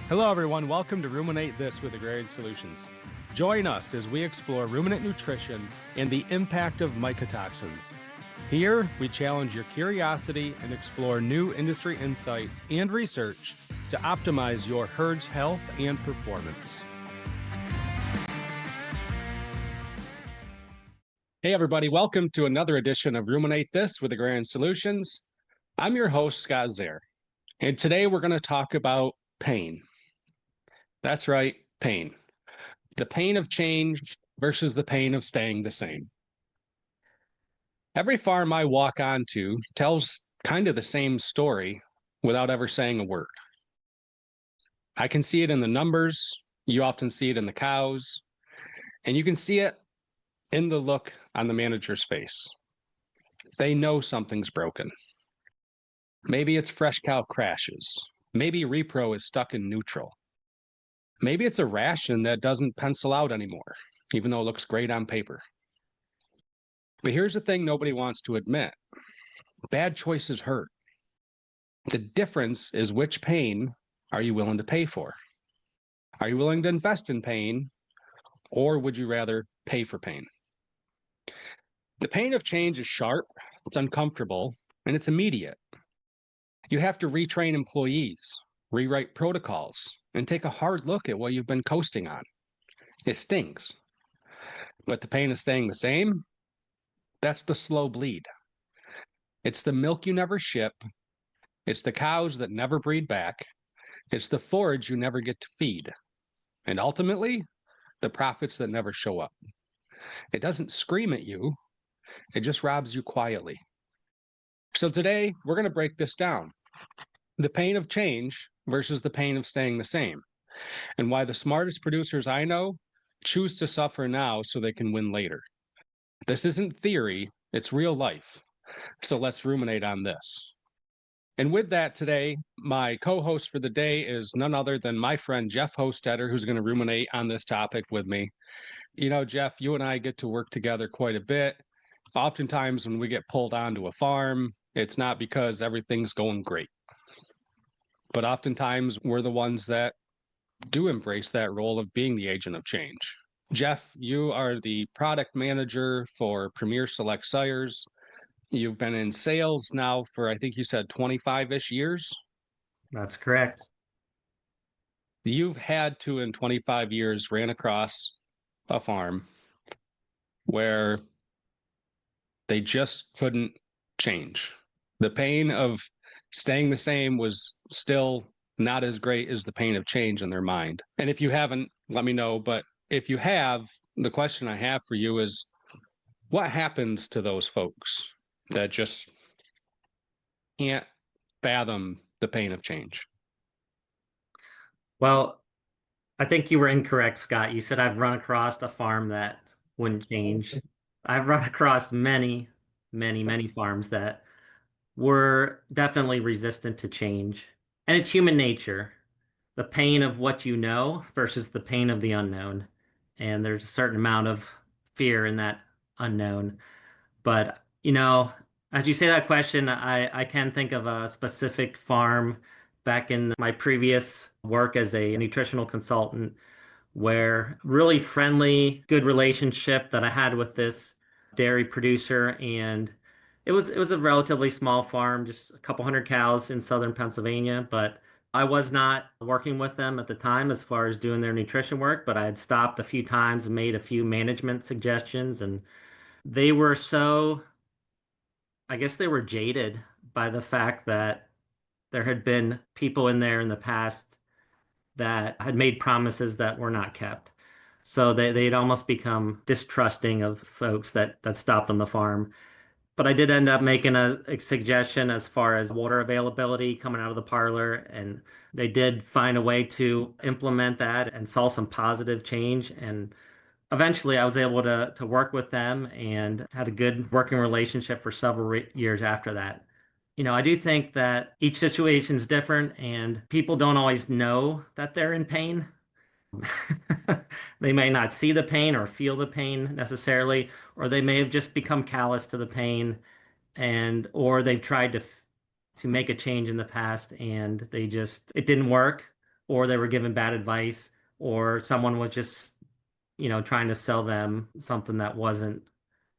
Hello, everyone. Welcome to Ruminate This with Agrarian Solutions. Join us as we explore ruminant nutrition and the impact of mycotoxins. Here, we challenge your curiosity and explore new industry insights and research to optimize your herd's health and performance. Hey, everybody. Welcome to another edition of Ruminate This with Agrarian Solutions. I'm your host, Scott Zehr, and today we're going to talk about pain. That's right, pain. The pain of change versus the pain of staying the same. Every farm I walk onto tells kind of the same story without ever saying a word. I can see it in the numbers, you often see it in the cows, and you can see it in the look on the manager's face. They know something's broken. Maybe it's fresh cow crashes. Maybe repro is stuck in neutral. Maybe it's a ration that doesn't pencil out anymore, even though it looks great on paper. But here's the thing nobody wants to admit. Bad choices hurt. The difference is which pain are you willing to pay for? Are you willing to invest in pain, or would you rather pay for pain? The pain of change is sharp, it's uncomfortable, and it's immediate. You have to retrain employees, rewrite protocols, and take a hard look at what you've been coasting on. It stings. But the pain of staying the same, that's the slow bleed. It's the milk you never ship. It's the cows that never breed back. It's the forage you never get to feed. And ultimately, the profits that never show up. It doesn't scream at you. It just robs you quietly. So today, we're going to break this down. The pain of change versus the pain of staying the same, and why the smartest producers I know choose to suffer now so they can win later. This isn't theory, it's real life. So let's ruminate on this. And with that today, my co-host for the day is none other than my friend Jeff Hostetter, who's going to ruminate on this topic with me. You know, Jeff, you and I get to work together quite a bit. Oftentimes when we get pulled onto a farm, it's not because everything's going great. But oftentimes we're the ones that do embrace that role of being the agent of change. Jeff, you are the product manager for Premier Select Sires. You've been in sales now for, I think you said 25-ish years. That's correct. You've had to, in 25 years, ran across a farm where they just couldn't change. The pain of staying the same was still not as great as the pain of change in their mind. And if you haven't, let me know. But if you have, the question I have for you is, what happens to those folks that just can't fathom the pain of change? Well, I think you were incorrect, Scott. You said I've run across a farm that wouldn't change. I've run across many, many farms that were definitely resistant to change. And it's human nature, the pain of what you know versus the pain of the unknown. And there's a certain amount of fear in that unknown. But, as you say that question, I can think of a specific farm back in my previous work as a nutritional consultant where really friendly, good relationship that I had with this dairy producer. And it was a relatively small farm, just a couple hundred cows in southern Pennsylvania, but I was not working with them at the time as far as doing their nutrition work, but I had stopped a few times and made a few management suggestions, and they were I guess they were jaded by the fact that there had been people in there in the past that had made promises that were not kept. So they'd almost become distrusting of folks that stopped on the farm. But I did end up making a suggestion as far as water availability coming out of the parlor, and they did find a way to implement that and saw some positive change. And eventually I was able to work with them and had a good working relationship for several years after that. I do think that each situation is different and people don't always know that they're in pain. They may not see the pain or feel the pain necessarily, or they may have just become callous to the pain, or they've tried to make a change in the past and it didn't work, or they were given bad advice, or someone was just, trying to sell them something that wasn't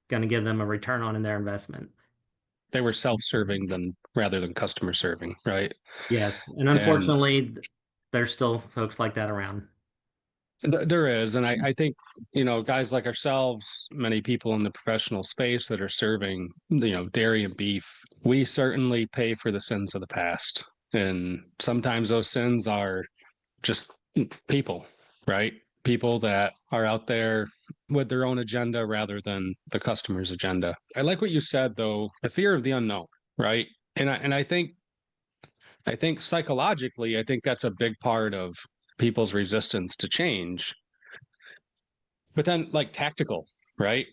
going to give them a return on their investment. They were self-serving than rather than customer serving, right? Yes. And And unfortunately, there's still folks like that around. there is, and I think, guys like ourselves, many people in the professional space that are serving, dairy and beef, we certainly pay for the sins of the past. And sometimes those sins are just people, right? People that are out there with their own agenda rather than the customer's agenda. I like what you said though, the fear of the unknown, right? And I think psychologically, I think that's a big part of people's resistance to change. But then like tactical, right?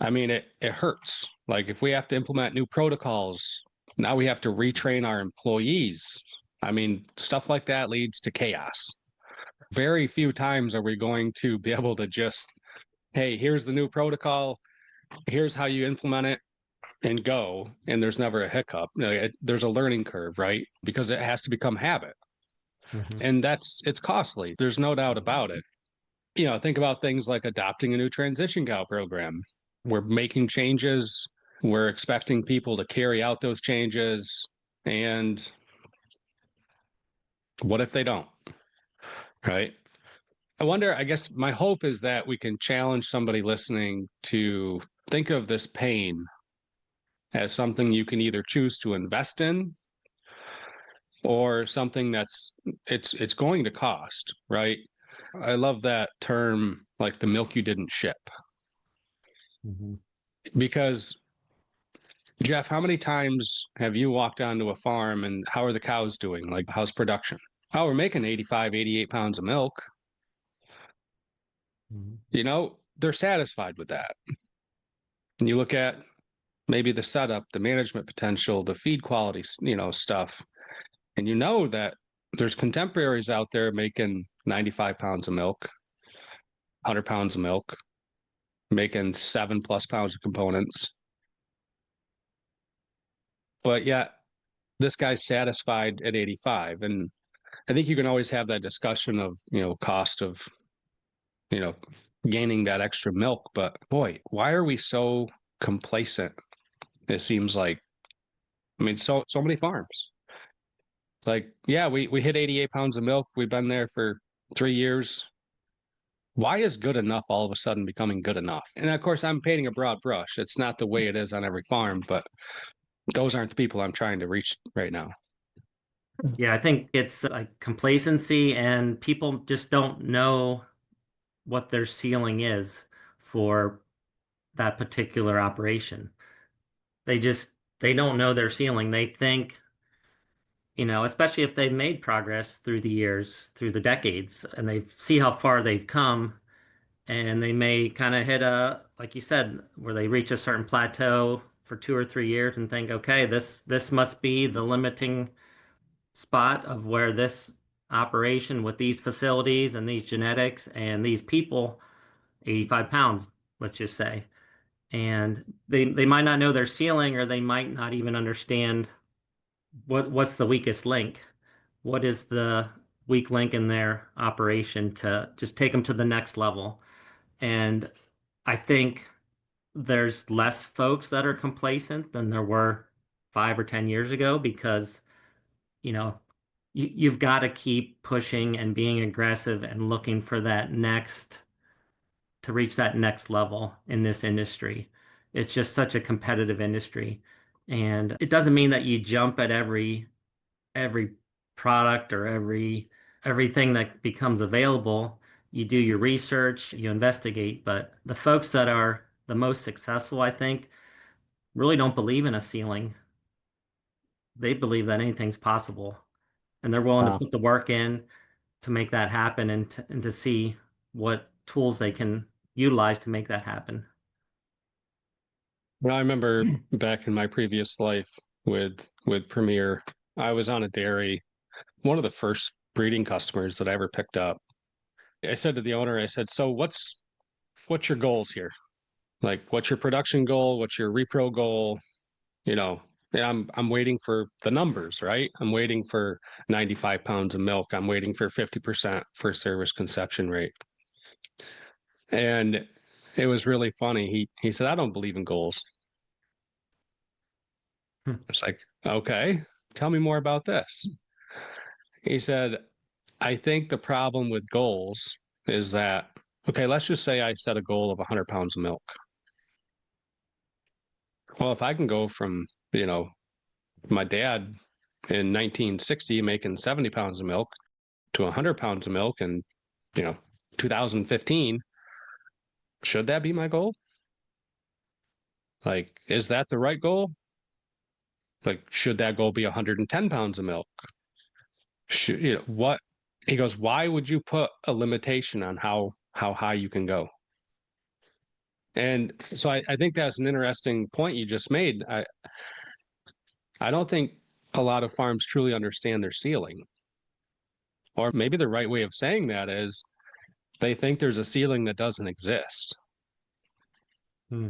I mean, it hurts. Like if we have to implement new protocols, now we have to retrain our employees. I mean, stuff like that leads to chaos. Very few times are we going to be able to just, hey, here's the new protocol, here's how you implement it, and go. And there's never a hiccup. There's a learning curve, right? Because it has to become habit. Mhm. And it's costly. There's no doubt about it. Think about things like adopting a new transition cow program. We're making changes. We're expecting people to carry out those changes. And what if they don't? Right. I wonder, I guess my hope is that we can challenge somebody listening to think of this pain as something you can either choose to invest in or something it's going to cost, right? I love that term, like the milk you didn't ship, Mhm. because Jeff, how many times have you walked onto a farm and how are the cows doing? Like, how's production? Oh, we're making 85, 88 pounds of milk. Mhm. They're satisfied with that. And you look at maybe the setup, the management potential, the feed quality, stuff. And that there's contemporaries out there making 95 pounds of milk, 100 pounds of milk, making 7+ pounds of components. But yet, this guy's satisfied at 85. And I think you can always have that discussion of, cost of, you know, gaining that extra milk. But boy, why are we so complacent? It seems like, I mean, so many farms. It's like, yeah, we hit 88 pounds of milk. We've been there for 3 years. Why is good enough all of a sudden becoming good enough? And of course, I'm painting a broad brush. It's not the way it is on every farm, but those aren't the people I'm trying to reach right now. Yeah, I think it's like complacency, and people just don't know what their ceiling is for that particular operation. They just they don't know their ceiling. They think, especially if they've made progress through the years, through the decades, and they see how far they've come, and they may kind of hit like you said, where they reach a certain plateau for 2 or 3 years and think, okay, this must be the limiting spot of where this operation with these facilities and these genetics and these people, 85 pounds, let's just say. And they might not know their ceiling, or they might not even understand what's the weakest link. What is the weak link in their operation to just take them to the next level? And I think there's less folks that are complacent than there were 5 or 10 years ago, because you know you've got to keep pushing and being aggressive and looking for that next to reach that next level in this industry. It's just such a competitive industry. And it doesn't mean that you jump at every product or everything that becomes available. You do your research, you investigate, but the folks that are the most successful, I think, really don't believe in a ceiling. They believe that anything's possible, and they're willing to Wow. put the work in to make that happen, and to see what tools they can utilize to make that happen. Well, I remember back in my previous life with Premier, I was on a dairy, one of the first breeding customers that I ever picked up. I said to the owner, I said, "So what's your goals here? Like, what's your production goal? What's your repro goal? You know, I'm waiting for the numbers, right? I'm waiting for 95 pounds of milk. I'm waiting for 50% for service conception rate. And it was really funny. He said, I don't believe in goals. It's like, okay, tell me more about this. He said, I think the problem with goals is that, okay, let's just say I set a goal of 100 pounds of milk. Well, if I can go from, my dad in 1960 making 70 pounds of milk to 100 pounds of milk in, you know, 2015, should that be my goal? Like, is that the right goal? Like, should that goal be 110 pounds of milk? Should, what? He goes, why would you put a limitation on how high you can go? And so I think that's an interesting point you just made. I don't think a lot of farms truly understand their ceiling. Or maybe the right way of saying that is they think there's a ceiling that doesn't exist. Hmm.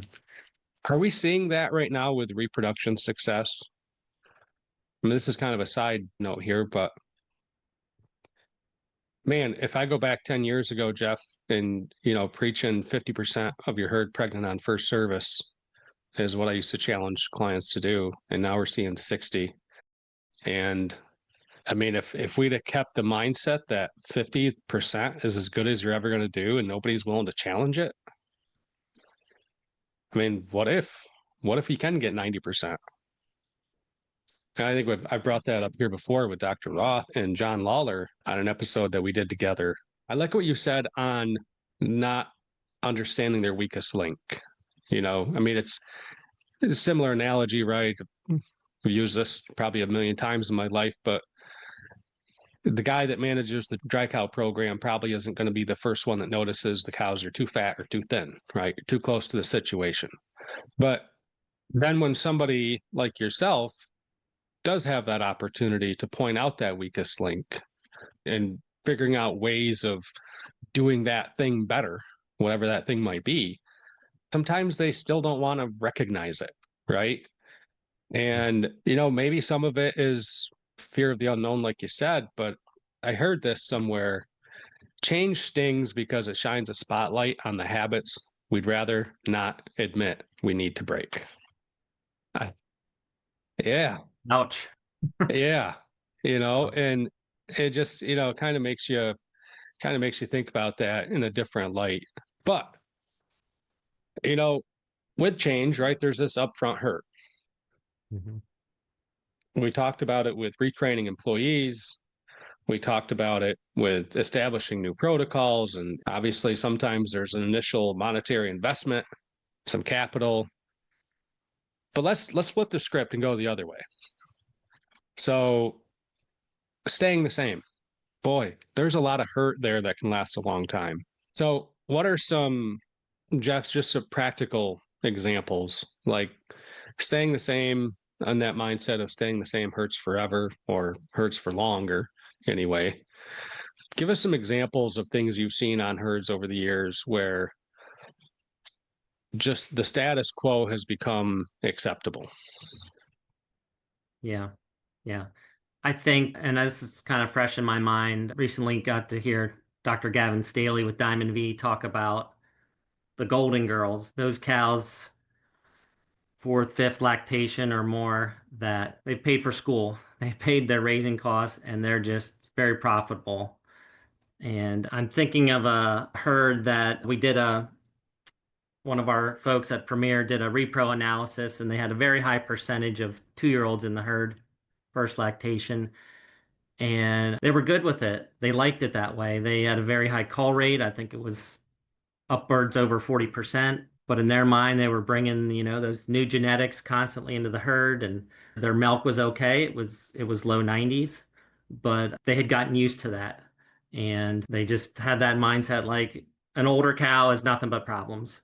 Are we seeing that right now with reproduction success? I mean, this is kind of a side note here, but man, if I go back 10 years ago, Jeff, and preaching 50% of your herd pregnant on first service is what I used to challenge clients to do. And now we're seeing 60. And I mean, if we'd have kept the mindset that 50% is as good as you're ever going to do and nobody's willing to challenge it, I mean, what if you can get 90%? And I think I brought that up here before with Dr. Roth and John Lawler on an episode that we did together. I like what you said on not understanding their weakest link. I mean, it's a similar analogy, right? We've used this probably a million times in my life, but the guy that manages the dry cow program probably isn't going to be the first one that notices the cows are too fat or too thin, right? Too close to the situation. But then when somebody like yourself does have that opportunity to point out that weakest link and figuring out ways of doing that thing better, whatever that thing might be, sometimes they still don't want to recognize it, right? And, maybe some of it is fear of the unknown, like you said, but I heard this somewhere. Change stings because it shines a spotlight on the habits we'd rather not admit we need to break. Yeah. Ouch. Yeah. And it just, kind of makes you think about that in a different light. But, you know, with change, right, there's this upfront hurt. Mhm. We talked about it with retraining employees. We talked about it with establishing new protocols. And obviously, sometimes there's an initial monetary investment, some capital. But let's flip the script and go the other way. So staying the same. Boy, there's a lot of hurt there that can last a long time. So what are some, Jeff's, just some practical examples, like staying the same, on that mindset of staying the same hurts forever or hurts for longer anyway? Give us some examples of things you've seen on herds over the years where just the status quo has become acceptable. Yeah. Yeah. I think, and this is kind of fresh in my mind, recently got to hear Dr. Gavin Staley with Diamond V talk about the golden girls, those cows, fourth, fifth lactation or more, that they've paid for school, they've paid their raising costs, and they're just very profitable. And I'm thinking of a herd that one of our folks at Premier did a repro analysis, and they had a very high percentage of 2-year-olds in the herd, first lactation. And they were good with it. They liked it that way. They had a very high call rate. I think it was upwards over 40%. But in their mind, they were bringing, those new genetics constantly into the herd, and their milk was okay. It was low 90s, but they had gotten used to that. And they just had that mindset like an older cow is nothing but problems.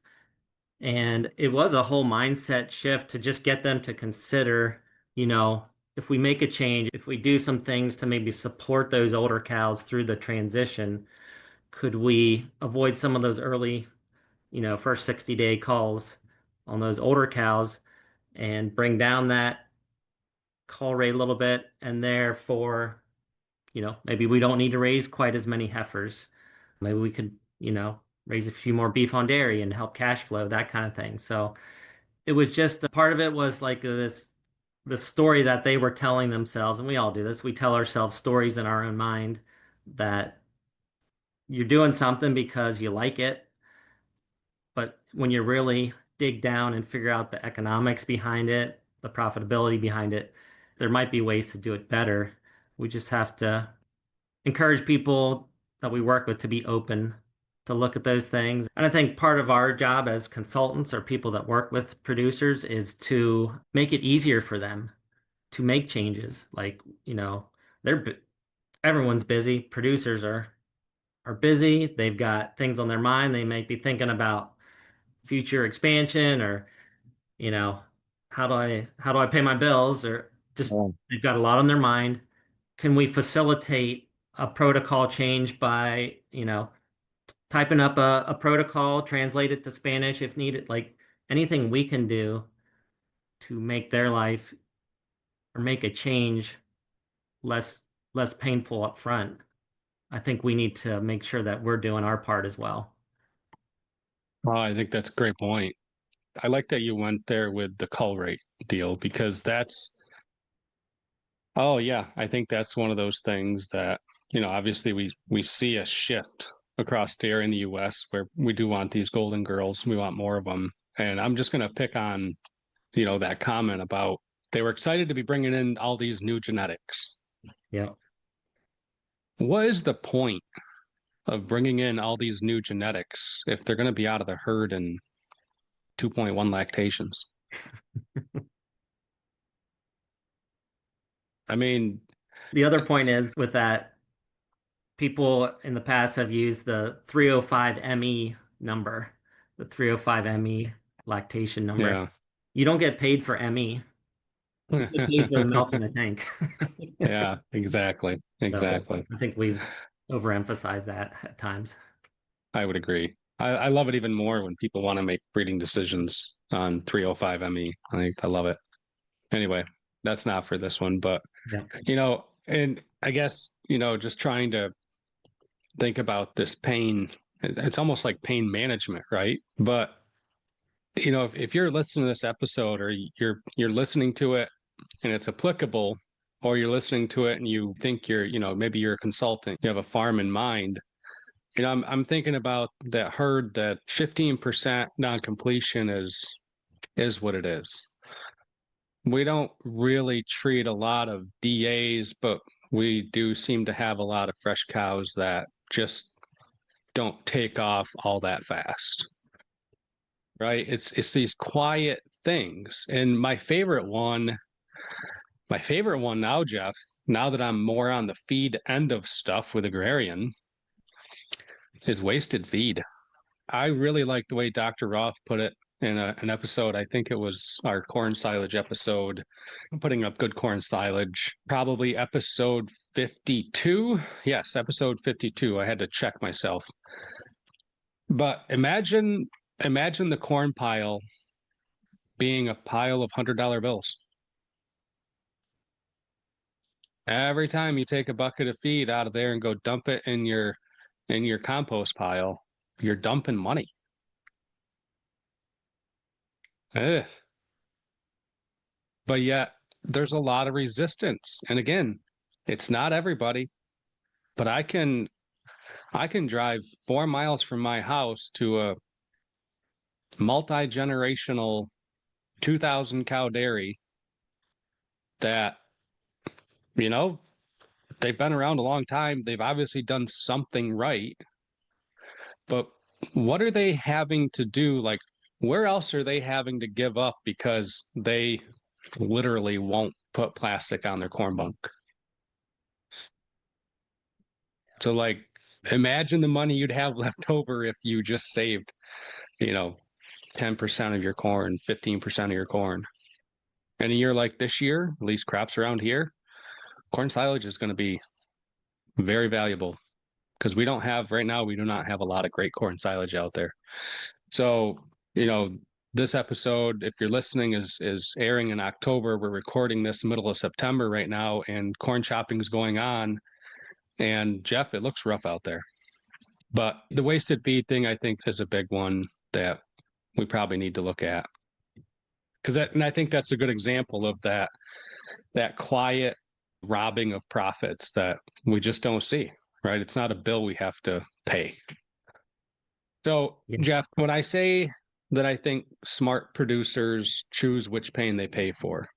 And it was a whole mindset shift to just get them to consider, if we make a change, if we do some things to maybe support those older cows through the transition, could we avoid some of those early, first 60-day calls on those older cows and bring down that cull rate a little bit, and therefore, maybe we don't need to raise quite as many heifers. Maybe we could, raise a few more beef on dairy and help cash flow, that kind of thing. So it was just a part of it was like the story that they were telling themselves, and we all do this. We tell ourselves stories in our own mind that you're doing something because you like it, but when you really dig down and figure out the economics behind it, the profitability behind it, there might be ways to do it better. We just have to encourage people that we work with to be open to look at those things. And I think part of our job as consultants or people that work with producers is to make it easier for them to make changes. Like, they're everyone's busy. Producers are busy. They've got things on their mind. They might be thinking about future expansion or, you know, how do I pay my bills or just Yeah. they've got a lot on their mind. Can we facilitate a protocol change by, typing up a protocol, translate it to Spanish if needed, like anything we can do to make their life or make a change less less painful up front. I think we need to make sure that we're doing our part as well. Well, I think that's a great point. I like that you went there with the cull rate deal because oh yeah, I think that's one of those things that, obviously we see a shift across dairy in the US where we do want these golden girls. We want more of them. And I'm just going to pick on, that comment about they were excited to be bringing in all these new genetics. Yeah. What is the point of bringing in all these new genetics if they're going to be out of the herd in 2.1 lactations? I mean, The other point is with that, people in the past have used the 305 ME number, the 305 ME lactation number. yeah. You don't get paid for ME. You get paid for the milk in the tank. Yeah, exactly. So Exactly. I think we've overemphasized that at times. I would agree. I love it even more when people want to make breeding decisions on 305 ME. I love it. Anyway, that's not for this one, but Yeah. and I guess, just trying to think about this pain, it's almost like pain management, right? But if you're listening to this episode or you're listening to it and it's applicable, or you're listening to it and you think maybe you're a consultant, you have a farm in mind. I'm thinking about that herd that 15% non-completion is what it is. We don't really treat a lot of DAs, but we do seem to have a lot of fresh cows that just don't take off all that fast. Right? It's these quiet things. And my favorite one now, Jeff, now that I'm more on the feed end of stuff with agrarian, is wasted feed. I really like the way Dr. Roth put it in an episode. I think it was our corn silage episode, putting up good corn silage, probably episode 52. Yes, episode 52. I had to check myself. But imagine the corn pile being a pile of $100 bills. Every time you take a bucket of feed out of there and go dump it in your compost pile, you're dumping money. Ugh. But yet there's a lot of resistance. And again, it's not everybody, but I can drive 4 miles from my house to a multi-generational 2,000 cow dairy that, you know, they've been around a long time. They've obviously done something right, but what are they having to do? Like, where else are they having to give up because they literally won't put plastic on their corn bunk? So, like, imagine the money you'd have left over if you just saved, you know, 10% of your corn, 15% of your corn. And a year like this year, at least crops around here, corn silage is going to be very valuable because right now, we do not have a lot of great corn silage out there. So, you know, this episode, if you're listening, is airing in October. We're recording this middle of September right now, and corn chopping is going on. And Jeff, it looks rough out there. But the wasted feed thing, I think, is a big one that we probably need to look at. And I think that's a good example of that quiet robbing of profits that we just don't see, right? It's not a bill we have to pay. So, Jeff, when I say that I think smart producers choose which pain they pay for,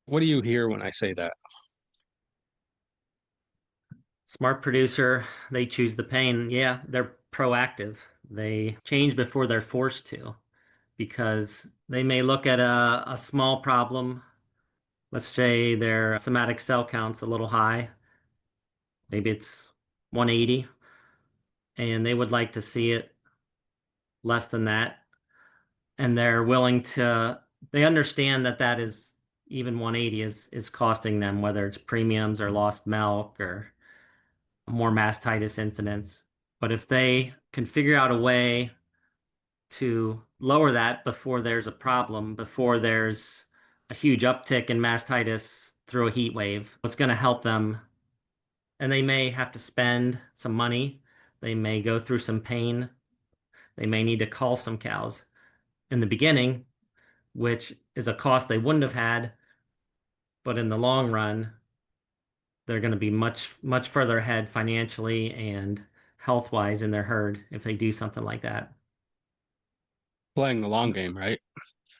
what do you hear when I say that? Smart producer, they choose the pain. Yeah, they're proactive. They change before they're forced to, because they may look at a small problem. Let's say their somatic cell count's a little high. Maybe it's 180, and they would like to see it less than that. And they're willing to, they understand that that is, even 180 is costing them, whether it's premiums or lost milk or more mastitis incidents. But if they can figure out a way to lower that before there's a problem, before there's a huge uptick in mastitis through a heat wave, what's going to help them? And they may have to spend some money. They may go through some pain. They may need to cull some cows in the beginning, which is a cost they wouldn't have had. But in the long run, they're going to be much, much further ahead financially and health-wise in their herd if they do something like that. Playing the long game, right?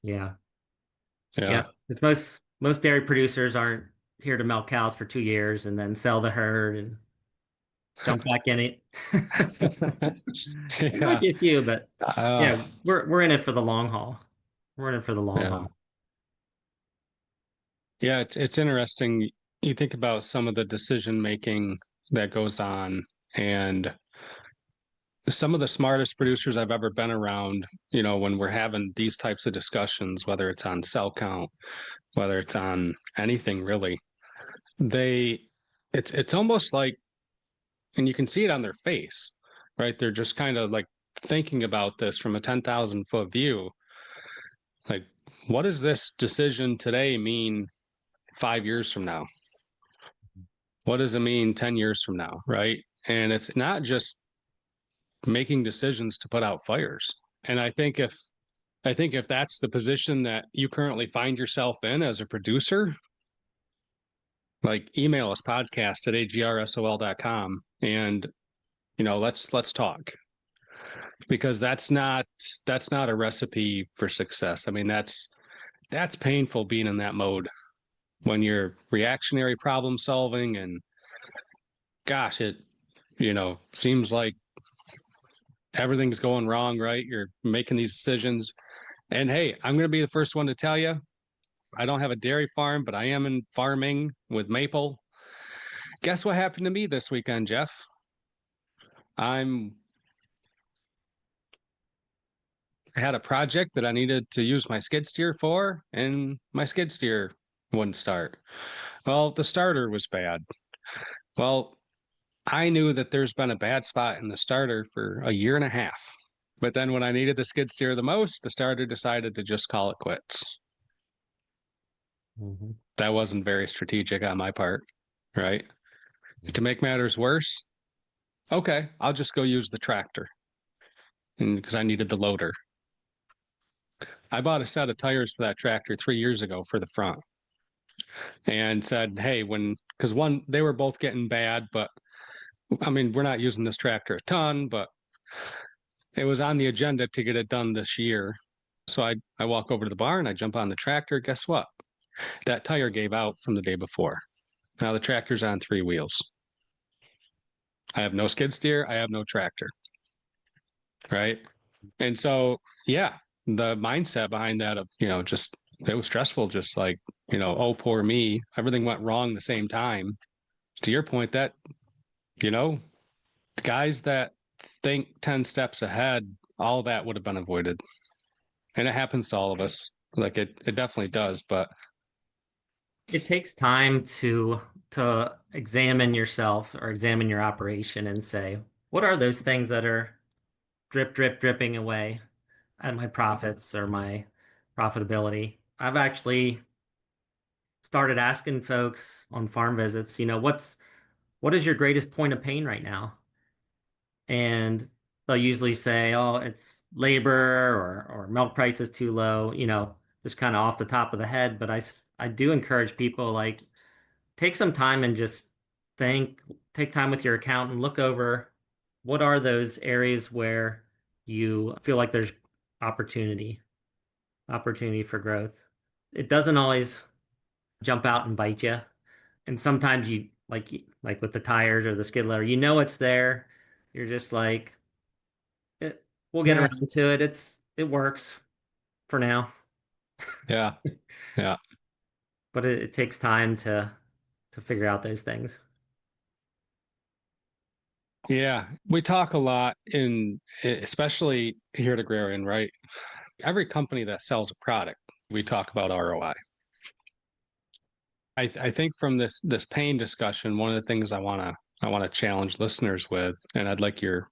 Yeah. Yeah. Yeah. It's most dairy producers aren't here to milk cows for 2 years and then sell the herd and jump back in it. There might Yeah. be a few, but Uh, yeah, we're in it for the long haul. We're in it for the long yeah. haul. Yeah, it's interesting. You think about some of the decision making that goes on, and some of the smartest producers I've ever been around, when we're having these types of discussions, whether it's on cell count, whether it's on anything really, they it's almost like, and you can see it on their face, right? They're just kind of like thinking about this from a 10,000-foot view. Like, what does this decision today mean 5 years from now? What does it mean 10 years from now, right? And it's not just making decisions to put out fires. And I think if that's the position that you currently find yourself in as a producer, like, email us podcast@agrsol.com, and let's talk, because that's not a recipe for success. I mean, that's painful being in that mode when you're reactionary problem solving, and gosh, it seems like everything's going wrong, right? You're making these decisions. And hey, I'm going to be the first one to tell you, I don't have a dairy farm, but I am in farming with maple. Guess what happened to me this weekend, Jeff? I had a project that I needed to use my skid steer for, and my skid steer wouldn't start. Well, the starter was bad. Well, I knew that there's been a bad spot in the starter for a year and a half. But then when I needed the skid steer the most, the starter decided to just call it quits. Mm-hmm. That wasn't very strategic on my part, right? To make matters worse, okay, I'll just go use the tractor, and because I needed the loader. I bought a set of tires for that tractor 3 years ago for the front, and said, hey, because they were both getting bad, but I mean, we're not using this tractor a ton, but it was on the agenda to get it done this year. So I walk over to the barn, I jump on the tractor. Guess what? That tire gave out from the day before. Now the tractor's on 3 wheels. I have no skid steer. I have no tractor. Right. And so, yeah, the mindset behind that of, just, it was stressful. Just like, oh, poor me. Everything went wrong the same time. To your point, that, the guys that think 10 steps ahead, all that would have been avoided. And it happens to all of us. Like, it definitely does. But It takes time to examine yourself or examine your operation and say, what are those things that are dripping away? at my profits or my profitability. I've actually started asking folks on farm visits, what is your greatest point of pain right now? And they'll usually say, oh, it's labor or milk price is too low, just kind of off the top of the head. But I do encourage people, like, take some time and just take time with your accountant, look over what are those areas where you feel like there's opportunity, opportunity for growth. It doesn't always jump out and bite you. And sometimes like with the tires or the skid loader, it's there. You're just like, we'll get Yeah. around to it. It works for now, Yeah. Yeah. but it takes time to figure out those things. Yeah. We talk a lot especially here at Agrarian, right? Every company that sells a product, we talk about ROI. I think from this pain discussion, one of the things I want to challenge listeners with, and I'd like your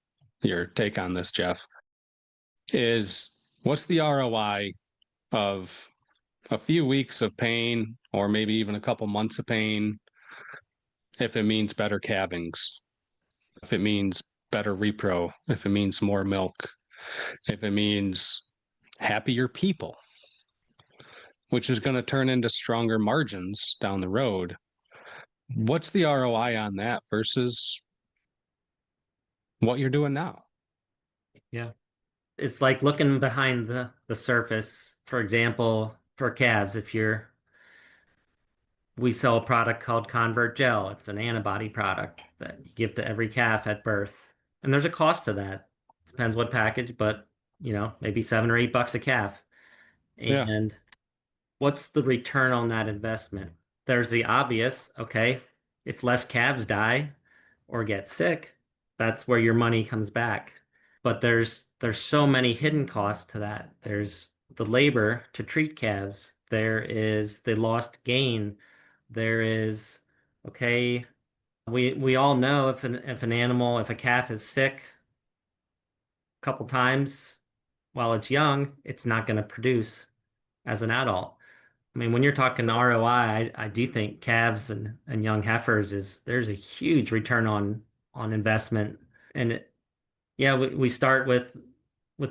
take on this, Jeff, is what's the ROI of a few weeks of pain or maybe even a couple months of pain if it means better calvings, if it means better repro, if it means more milk, if it means happier people, which is going to turn into stronger margins down the road. What's the ROI on that versus what you're doing now? Yeah. It's like looking behind the surface. For example, for calves, we sell a product called Convert Gel. It's an antibody product that you give to every calf at birth. And there's a cost to that. Depends what package, but maybe $7 or $8 a calf. Yeah. And what's the return on that investment? There's the obvious, okay, if less calves die or get sick, that's where your money comes back. But there's so many hidden costs to that. There's the labor to treat calves. There is the lost gain. There is, okay, we all know if a calf is sick a couple times while it's young, it's not going to produce as an adult. I mean, when you're talking ROI, I do think calves and young heifers there's a huge return on investment. And yeah, we start with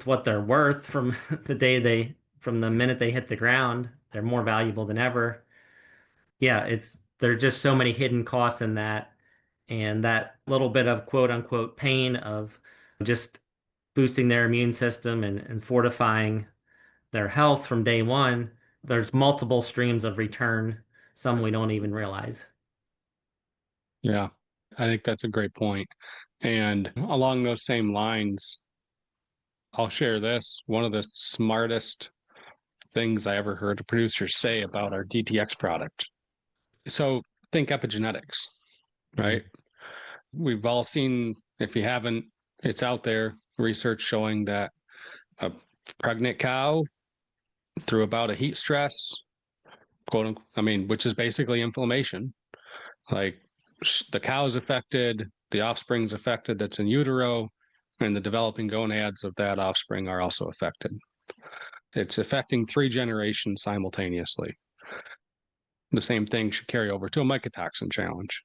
what they're worth from from the minute they hit the ground. They're more valuable than ever. Yeah, there's just so many hidden costs in that, and that little bit of quote unquote pain of just boosting their immune system and fortifying their health from day one. There's multiple streams of return, some we don't even realize. Yeah. I think that's a great point. And along those same lines, I'll share this. One of the smartest things I ever heard a producer say about our DTX product. So think epigenetics, right? Mhm. We've all seen, if you haven't, it's out there, research showing that a pregnant cow through about a heat stress, quote unquote, I mean, which is basically inflammation, like the cow's affected, the offspring's affected that's in utero, and the developing gonads of that offspring are also affected. It's affecting 3 generations simultaneously. The same thing should carry over to a mycotoxin challenge,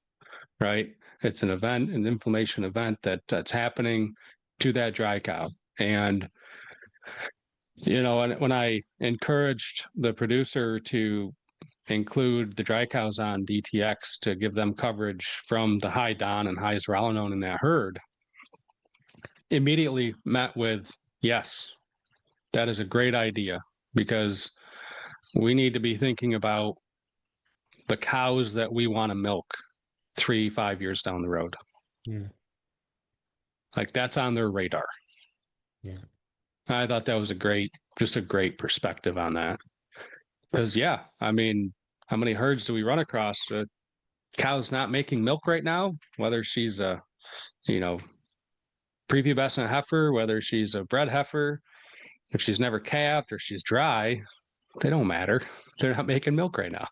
right? It's an inflammation event that's happening to that dry cow. And when I encouraged the producer to include the dry cows on DTX to give them coverage from the high DON and high zearalenone in that herd, immediately met with, yes, that is a great idea, because we need to be thinking about the cows that we want to milk 3-5 years down the road. Yeah. Like that's on their radar. Yeah. I thought that was just a great perspective on that. Because yeah, I mean, how many herds do we run across? A cow's not making milk right now, whether she's a, prepubescent heifer, whether she's a bred heifer, if she's never calved or she's dry, they don't matter. They're not making milk right now.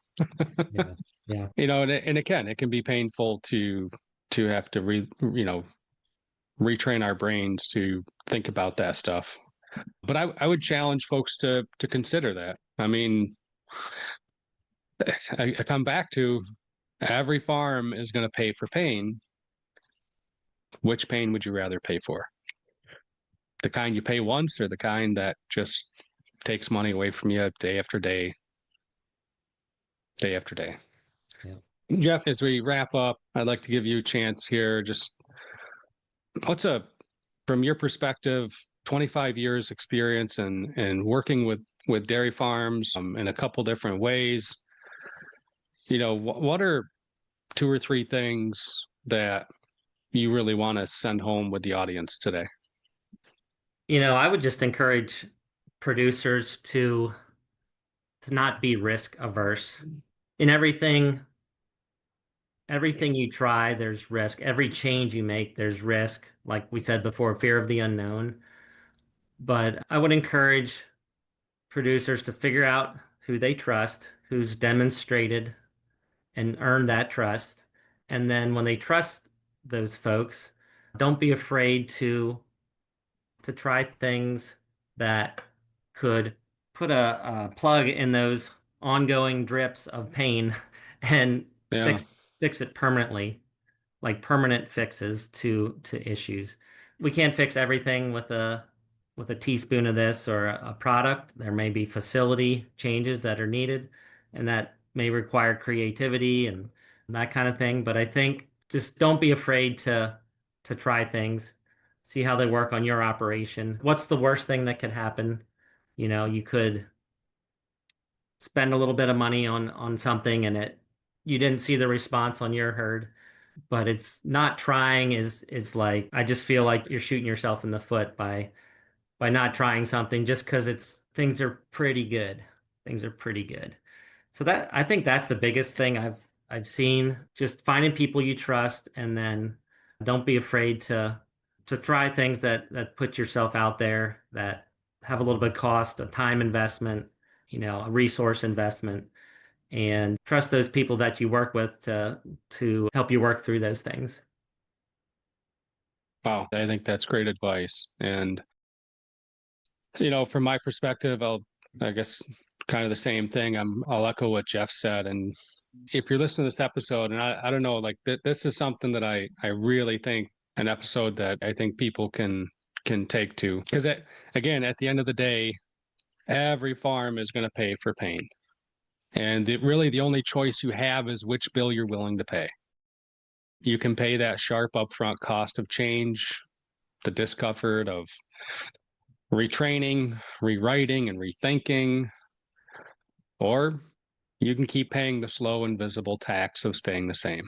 Yeah. Yeah. And again, it can be painful to have to retrain our brains to think about that stuff. But I would challenge folks to consider that. I mean, I come back to every farm is going to pay for pain. Which pain would you rather pay for? The kind you pay once, or the kind that just takes money away from you day after day, day after day? Yeah. Jeff, as we wrap up, I'd like to give you a chance here. Just from your perspective, 25 years experience and working with dairy farms in a couple different ways. What are 2 or 3 things that you really want to send home with the audience today? I would just encourage producers to not be risk averse. In everything you try, there's risk. Every change you make, there's risk. Like we said before, fear of the unknown. But I would encourage producers to figure out who they trust, who's demonstrated and earned that trust. And then when they trust those folks, don't be afraid to try things that could put a plug in those ongoing drips of pain and Yeah, fix it permanently, like permanent fixes to issues. We can't fix everything with a teaspoon of this or a product. There may be facility changes that are needed, and that may require creativity and that kind of thing. But I think just don't be afraid to try things, see how they work on your operation. What's the worst thing that could happen? You could spend a little bit of money on something and you didn't see the response on your herd. But it's not trying is like, I just feel like you're shooting yourself in the foot by not trying something just because things are pretty good. Things are pretty good. So I think that's the biggest thing I've seen. Just finding people you trust, and then don't be afraid to try things that put yourself out there, that have a little bit of cost, a time investment, a resource investment, and trust those people that you work with to help you work through those things. wow, I think that's great advice. And from my perspective, I guess kind of the same thing. I'll echo what Jeff said. And if you're listening to this episode, and I don't know, like this is something that I really think an episode that I think people can take to, because again, at the end of the day, every farm is going to pay for pain, and really the only choice you have is which bill you're willing to pay. You can pay that sharp upfront cost of change, the discomfort of retraining, rewriting, and rethinking, or you can keep paying the slow, invisible tax of staying the same.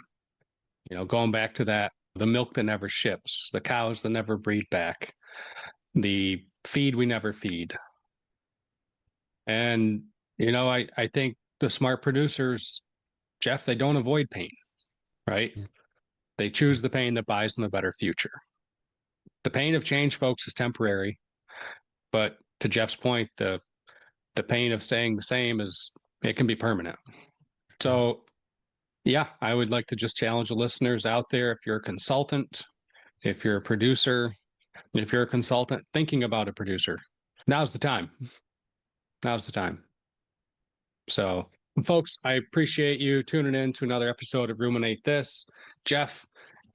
Going back to that, the milk that never ships, the cows that never breed back, the feed we never feed. And, I think the smart producers, Jeff, they don't avoid pain, right? Yeah. They choose the pain that buys them a better future. The pain of change, folks, is temporary. But to Jeff's point, the pain of staying the same it can be permanent. So yeah, I would like to just challenge the listeners out there. If you're a consultant, if you're a producer, if you're a consultant thinking about a producer, now's the time. Now's the time. So folks, I appreciate you tuning in to another episode of Ruminate This. Jeff,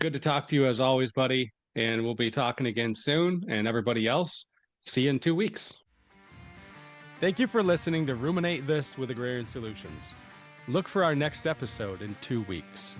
good to talk to you as always, buddy. And we'll be talking again soon. And everybody else, see you in 2 weeks. Thank you for listening to Ruminate This with Agrarian Solutions. Look for our next episode in 2 weeks.